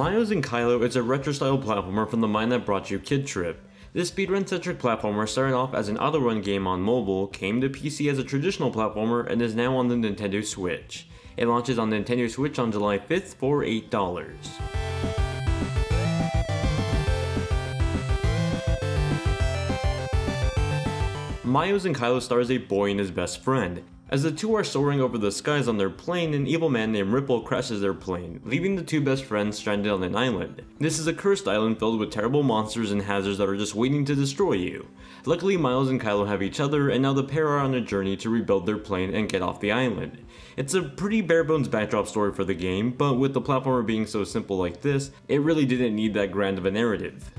Miles and Kylo is a retro-style platformer from the mind that brought you Kid Trip. This speedrun-centric platformer started off as an auto-run game on mobile, came to PC as a traditional platformer, and is now on the Nintendo Switch. It launches on Nintendo Switch on July 5th for $8. Miles and Kylo stars a boy and his best friend. As the two are soaring over the skies on their plane, an evil man named Ripple crashes their plane, leaving the two best friends stranded on an island. This is a cursed island filled with terrible monsters and hazards that are just waiting to destroy you. Luckily, Miles and Kylo have each other, and now the pair are on a journey to rebuild their plane and get off the island. It's a pretty bare-bones backdrop story for the game, but with the platformer being so simple like this, it really didn't need that grand of a narrative.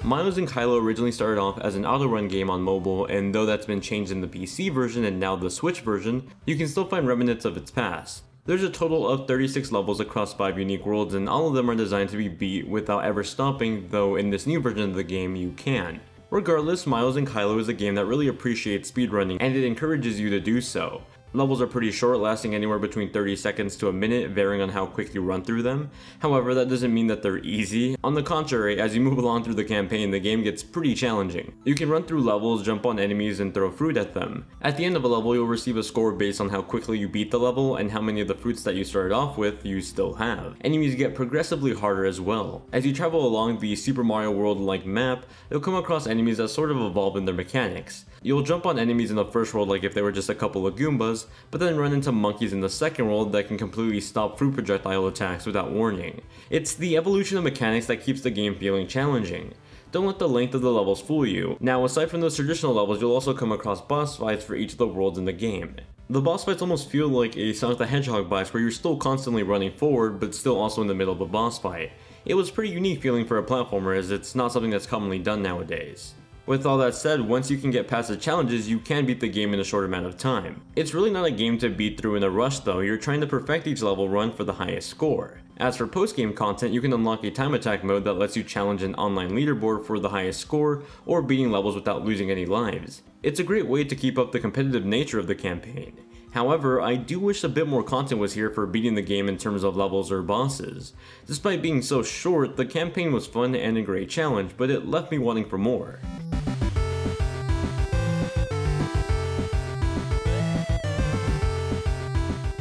Miles and Kylo originally started off as an auto-run game on mobile, and though that's been changed in the PC version and now the Switch version, you can still find remnants of its past. There's a total of 36 levels across 5 unique worlds, and all of them are designed to be beat without ever stopping, though in this new version of the game you can. Regardless, Miles and Kylo is a game that really appreciates speedrunning, and it encourages you to do so. Levels are pretty short, lasting anywhere between 30 seconds to a minute, varying on how quick you run through them. However, that doesn't mean that they're easy. On the contrary, as you move along through the campaign, the game gets pretty challenging. You can run through levels, jump on enemies, and throw fruit at them. At the end of a level, you'll receive a score based on how quickly you beat the level and how many of the fruits that you started off with you still have. Enemies get progressively harder as well. As you travel along the Super Mario World-like map, you'll come across enemies that sort of evolve in their mechanics. You'll jump on enemies in the first world like if they were just a couple of Goombas, but then run into monkeys in the second world that can completely stop fruit projectile attacks without warning. It's the evolution of mechanics that keeps the game feeling challenging. Don't let the length of the levels fool you. Now, aside from those traditional levels, you'll also come across boss fights for each of the worlds in the game. The boss fights almost feel like a Sonic the Hedgehog boss where you're still constantly running forward, but still also in the middle of a boss fight. It was a pretty unique feeling for a platformer, as it's not something that's commonly done nowadays. With all that said, once you can get past the challenges, you can beat the game in a short amount of time. It's really not a game to beat through in a rush though, you're trying to perfect each level run for the highest score. As for post-game content, you can unlock a time attack mode that lets you challenge an online leaderboard for the highest score, or beating levels without losing any lives. It's a great way to keep up the competitive nature of the campaign. However, I do wish a bit more content was here for beating the game in terms of levels or bosses. Despite being so short, the campaign was fun and a great challenge, but it left me wanting for more.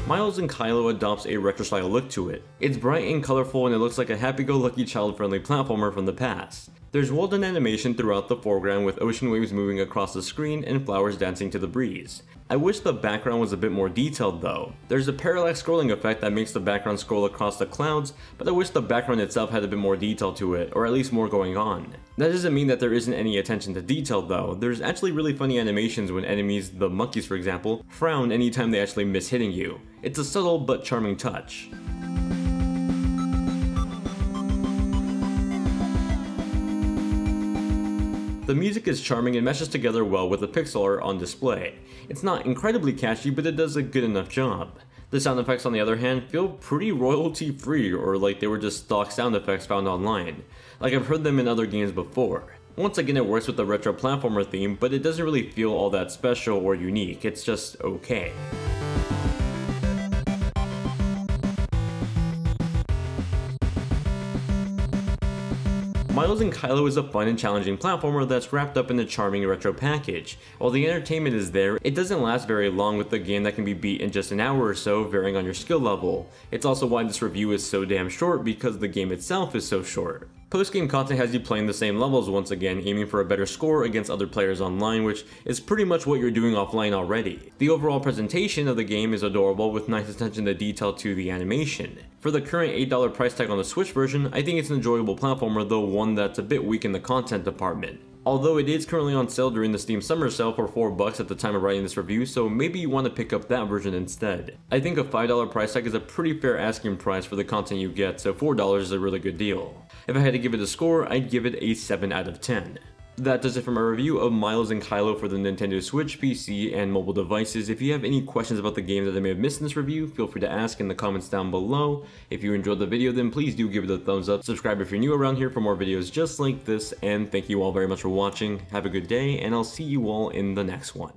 Miles and Kylo adopts a retro-style look to it. It's bright and colorful, and it looks like a happy-go-lucky child-friendly platformer from the past. There's well-done animation throughout the foreground with ocean waves moving across the screen and flowers dancing to the breeze. I wish the background was a bit more detailed though. There's a parallax scrolling effect that makes the background scroll across the clouds, but I wish the background itself had a bit more detail to it, or at least more going on. That doesn't mean that there isn't any attention to detail though. There's actually really funny animations when enemies, the monkeys for example, frown anytime they actually miss hitting you. It's a subtle but charming touch. The music is charming and meshes together well with the pixel art on display. It's not incredibly catchy, but it does a good enough job. The sound effects on the other hand feel pretty royalty free, or like they were just stock sound effects found online. Like I've heard them in other games before. Once again, it works with the retro platformer theme, but it doesn't really feel all that special or unique, it's just okay. Miles and Kylo is a fun and challenging platformer that's wrapped up in a charming retro package. While the entertainment is there, it doesn't last very long with the game that can be beat in just an hour or so, varying on your skill level. It's also why this review is so damn short, because the game itself is so short. Post-game content has you playing the same levels once again, aiming for a better score against other players online, which is pretty much what you're doing offline already. The overall presentation of the game is adorable with nice attention to detail to the animation. For the current $8 price tag on the Switch version, I think it's an enjoyable platformer, though one that's a bit weak in the content department. Although it is currently on sale during the Steam Summer Sale for $4 at the time of writing this review, so maybe you want to pick up that version instead. I think a $5 price tag is a pretty fair asking price for the content you get, so $4 is a really good deal. If I had to give it a score, I'd give it a 7 out of 10. That does it for my review of Miles and Kylo for the Nintendo Switch, PC, and mobile devices. If you have any questions about the game that I may have missed in this review, feel free to ask in the comments down below. If you enjoyed the video, then please do give it a thumbs up. Subscribe if you're new around here for more videos just like this, and thank you all very much for watching. Have a good day, and I'll see you all in the next one.